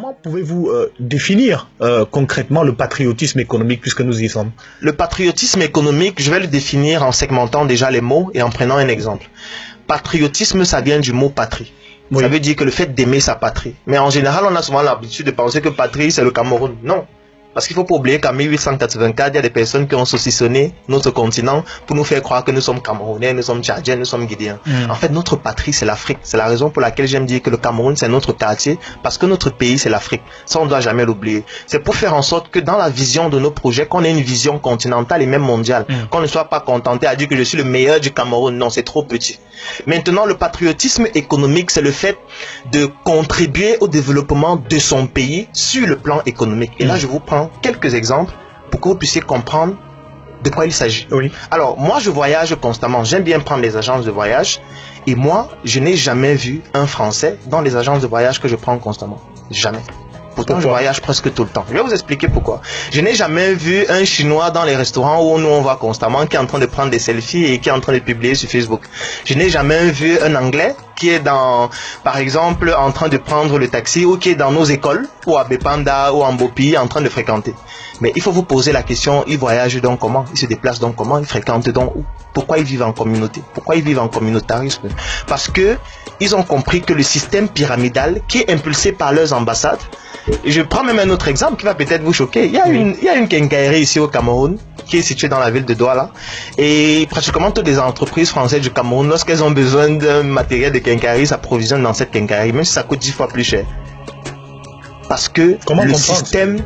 comment pouvez-vous définir concrètement le patriotisme économique puisque nous y sommes? Le patriotisme économique, je vais le définir en segmentant déjà les mots et en prenant un exemple. Patriotisme, ça vient du mot patrie. Oui. Ça veut dire que le fait d'aimer sa patrie. Mais en général, on a souvent l'habitude de penser que patrie, c'est le Cameroun. Non. Parce qu'il ne faut pas oublier qu'en 1884, il y a des personnes qui ont saucissonné notre continent pour nous faire croire que nous sommes Camerounais, nous sommes Tchadiens, nous sommes Guinéens. En fait, notre patrie, c'est l'Afrique. C'est la raison pour laquelle j'aime dire que le Cameroun, c'est notre quartier, parce que notre pays, c'est l'Afrique. Ça, on ne doit jamais l'oublier. C'est pour faire en sorte que dans la vision de nos projets, qu'on ait une vision continentale et même mondiale. Qu'on ne soit pas contenté à dire que je suis le meilleur du Cameroun. Non, c'est trop petit. Maintenant, le patriotisme économique, c'est le fait de contribuer au développement de son pays sur le plan économique. Et là, je vous prends quelques exemples pour que vous puissiez comprendre de quoi il s'agit. Oui. Alors, moi, je voyage constamment. J'aime bien prendre les agences de voyage. Et moi, je n'ai jamais vu un Français dans les agences de voyage que je prends constamment. Jamais. Pourtant, je voyage presque tout le temps. Je vais vous expliquer pourquoi. Je n'ai jamais vu un Chinois dans les restaurants où nous on va constamment, qui est en train de prendre des selfies et qui est en train de publier sur Facebook. Je n'ai jamais vu un Anglais qui est par exemple, en train de prendre le taxi ou qui est dans nos écoles, ou à Bepanda ou en Bopi, en train de fréquenter. Mais il faut vous poser la question, ils voyagent donc comment? Ils se déplacent donc comment? Ils fréquentent donc où? Pourquoi ils vivent en communauté? Pourquoi ils vivent en communautarisme? Parce que ils ont compris que le système pyramidal qui est impulsé par leurs ambassades. Je prends même un autre exemple qui va peut-être vous choquer. Il y a une quincaillerie ici au Cameroun qui est située dans la ville de Douala. Et pratiquement toutes les entreprises françaises du Cameroun, lorsqu'elles ont besoin d'un matériel de quincaillerie, s'approvisionnent dans cette quincaillerie, même si ça coûte 10 fois plus cher. Parce que le système,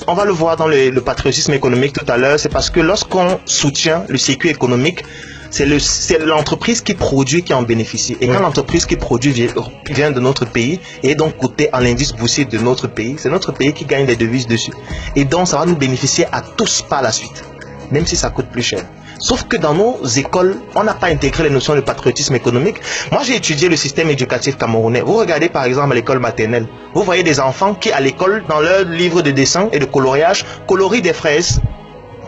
on va le voir dans le patriotisme économique tout à l'heure, c'est parce que lorsqu'on soutient le circuit économique, c'est l'entreprise qui produit qui en bénéficie. Et quand l'entreprise qui produit vient de notre pays et est donc cotée à l'indice boursier de notre pays, c'est notre pays qui gagne des devises dessus. Et donc ça va nous bénéficier à tous par la suite, même si ça coûte plus cher. Sauf que dans nos écoles, on n'a pas intégré les notions de patriotisme économique. Moi, j'ai étudié le système éducatif camerounais. Vous regardez par exemple à l'école maternelle. Vous voyez des enfants qui, à l'école, dans leur livre de dessin et de coloriage, colorient des fraises,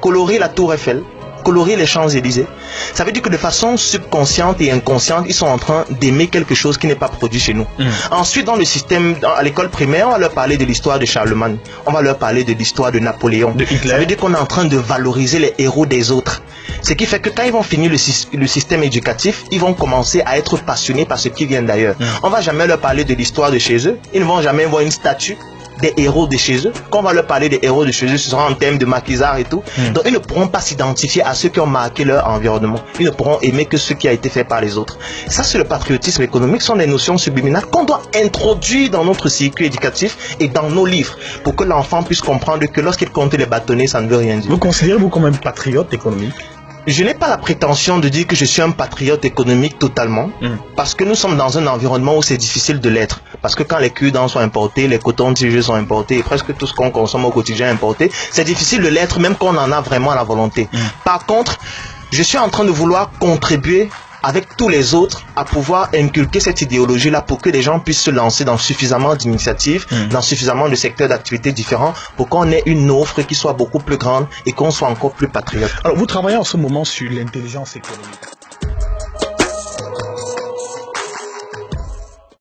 colorient la tour Eiffel, colorient les Champs-Élysées. Ça veut dire que de façon subconsciente et inconsciente, ils sont en train d'aimer quelque chose qui n'est pas produit chez nous. Ensuite, dans le système, à l'école primaire, on va leur parler de l'histoire de Charlemagne. On va leur parler de l'histoire de Napoléon. De Hitler. Ça veut dire qu'on est en train de valoriser les héros des autres. Ce qui fait que quand ils vont finir le système éducatif, ils vont commencer à être passionnés par ce qui vient d'ailleurs. On va jamais leur parler de l'histoire de chez eux. Ils ne vont jamais voir une statue des héros de chez eux. Quand on va leur parler des héros de chez eux, ce sera en termes de maquisards et tout. Donc ils ne pourront pas s'identifier à ceux qui ont marqué leur environnement. Ils ne pourront aimer que ce qui a été fait par les autres. Ça, c'est le patriotisme économique. Ce sont des notions subliminales qu'on doit introduire dans notre circuit éducatif et dans nos livres pour que l'enfant puisse comprendre que lorsqu'il compte les bâtonnets, ça ne veut rien dire. Vous considérez-vous comme un patriote économique? Je n'ai pas la prétention de dire que je suis un patriote économique totalement, parce que nous sommes dans un environnement où c'est difficile de l'être. Parce que quand les cure-dents sont importés, les cotons-tigres sont importés, et presque tout ce qu'on consomme au quotidien est importé, c'est difficile de l'être même qu'on en a vraiment la volonté. Par contre, je suis en train de vouloir contribuer avec tous les autres à pouvoir inculquer cette idéologie-là pour que les gens puissent se lancer dans suffisamment d'initiatives, dans suffisamment de secteurs d'activité différents pour qu'on ait une offre qui soit beaucoup plus grande et qu'on soit encore plus patriote. Alors, vous travaillez en ce moment sur l'intelligence économique.